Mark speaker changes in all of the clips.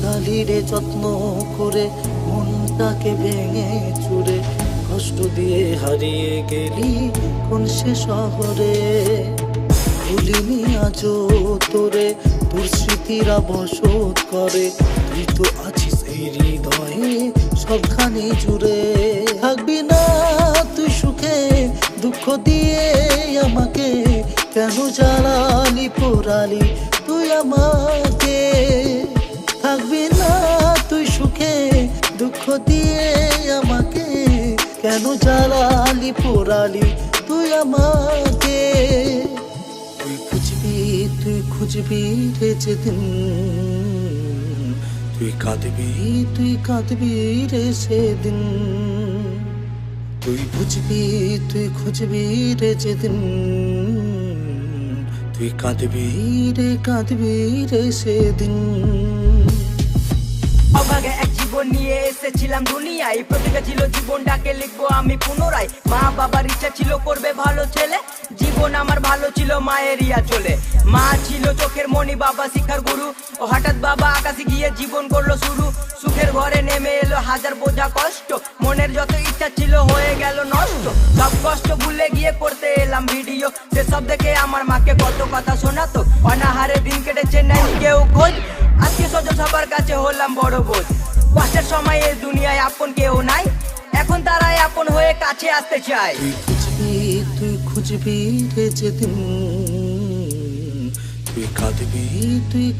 Speaker 1: লাগালিরে যত্ন করে মনটাকে ভেঙে চুরে কষ্ট দিয়ে হারিয়ে গেলি কোন সে শহরে। ভুলিনি আজও তোরে, তোর স্মৃতিরা বসত করে, তুই তো আছিস এই হৃদয়ে সবখানে জুড়ে। থাকবি না তুই সুখে, দুঃখ দিয়ে আমাকে কেন জ্বালালি পোড়ালি তুই আমাকে। থাকবি না তুই সুখে, দুঃখ দিয়ে আমাকে কেন জ্বালালি পোড়ালি তুই আমাকে। তুই খুঁজবি রে যেদিন, তুই কাঁদবি রে সেদিন। তুই খুঁজবি রে যেদিন, তুই কাঁদবি রে সেদিন।
Speaker 2: অভাগে এক জীবন নিয়ে এসেছিলাম দুনিয়ায়, প্রতিটা ছিল জীবনটাকে লিখবো আমি পুনরায়। মা বাবার ইচ্ছা ছিল করবে ভালো ছেলে, জীবন আমার ভালো ছিল মায়ের ইয়া চলে। মা ছিল চোখের মণি, বাবা শিক্ষার গুরু, ও হঠাৎ বাবা আকাশে গিয়ে জীবন করলো শুরু। সুখের ঘরে নেমে এলো হাজার বোঝা কষ্ট, মনের যত ইচ্ছা ছিল হয়ে গেল নষ্ট। সব কষ্ট ভুলে গিয়ে করতে এলাম ভিডিও, সেসব দেখে আমার মাকে কত কথা শোনাতো। অনাহারে দিন কেটেছে নাই কেউ খোঁজ, আত্মীয় স্বজন সবার কাছে হলাম বড় বোঝ। কষ্টের সময় এই দুনিয়ায় আপন কেউ নাই, এখন তারাই আপন হয়ে কাছে আসতে চায়।
Speaker 1: তুই খুঁজবি রে যেদিন, তুই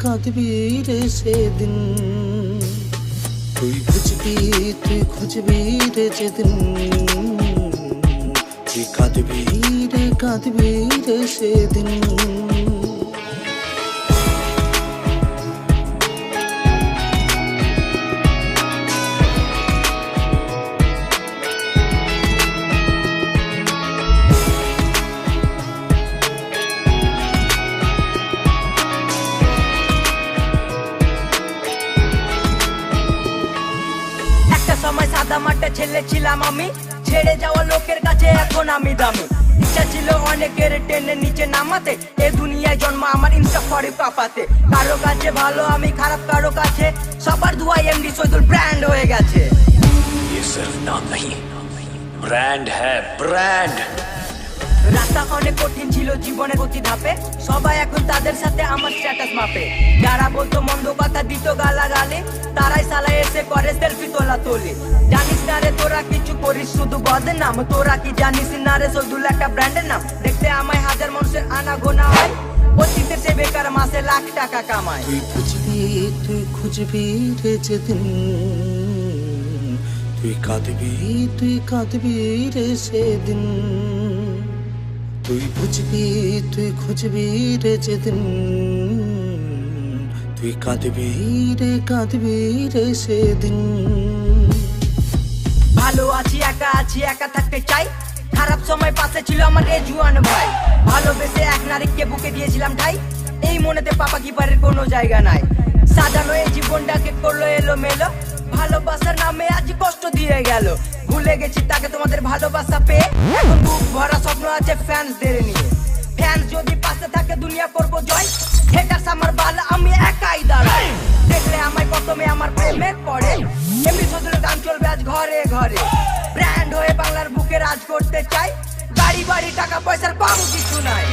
Speaker 1: কাঁদবি রে সেদিন। তুই খুঁজবি রে যেদিন, তুই কাঁদবি রে সেদিন।
Speaker 2: সময় সাদা মাঠে ছেলে ছিলাম আমি, ছেড়ে যাওয়া লোকের কাছে এখন আমি দামি। ইচ্ছা ছিল অনেকের টেনে নিচে নামাতে, এ দুনিয়ায় জন্ম আমার ইনস্টা করে কাঁপাতে। কারো কাছে ভালো আমি খারাপ, কারো কাছে সবার দুয়াই এমডি শহীদুল ব্র্যান্ড হয়ে গেছে।
Speaker 3: ये सिर्फ नाम नहीं, ब्रांड है ब्रांड।
Speaker 2: রাস্তা অনেক কঠিন ছিল জীবনের প্রতি ধাপে, সবাই এখন তাদের সাথে আমার স্ট্যাটাস মাপে। যারা বলতো মন্দ কথা দিত গালাগালি, তারাই সালা এসে করে সেলফি তোলা তোলে। জানিস না রে তোরা কিছু করিস শুধু বদনাম, তোরা কি জানিস না রে শহীদুল একটা ব্র্যান্ডের নাম। দেখতে আমায় হাজার মানুষের আনা গোনা হয়, অতীতের সে বেকার মাসে লাখ টাকা কামায়।
Speaker 1: তুই খুঁজবি রে যেদিন, তুই কাঁদবি রে সেদিন। তুই খুঁজবি রে যেদিন, তুই কাঁদবি রে সেদিন।
Speaker 2: ভালো আছি একা থাকতে চাই, খারাপ সময় পাশে ছিল আমার এ জুয়ান ভাই। ভালোবেসে এক নারীকে বুকে দিয়েছিলাম ঠাই, এই মনেতে পাপা কিপারের কোনো জায়গা নাই। সাজানো এই জীবনটাকে করলো এলো মেলো, ভালোবাসার নামে আজ কষ্ট দিয়ে গেল। ভুলে গেছি তাকে তোমাদের ভালোবাসা পেয়ে, এখন বুক ভরা স্বপ্ন আছে ফ্যান্সদের নিয়ে। ফ্যান্স যদি পাশে থাকে দুনিয়া করবো জয়, হেটার্স আমার বাল আমি একাই দাঁড়াই। দেখলে আমায় প্রথমে আমার প্রেমে পড়ে, এমনি শহীদুলের গান চলবে আজ ঘরে ঘরে। ব্র্যান্ড হয়ে বাংলার বুকে রাজ করতে চাই, বাড়ি টাকা পয়সার কম কিছু নাই।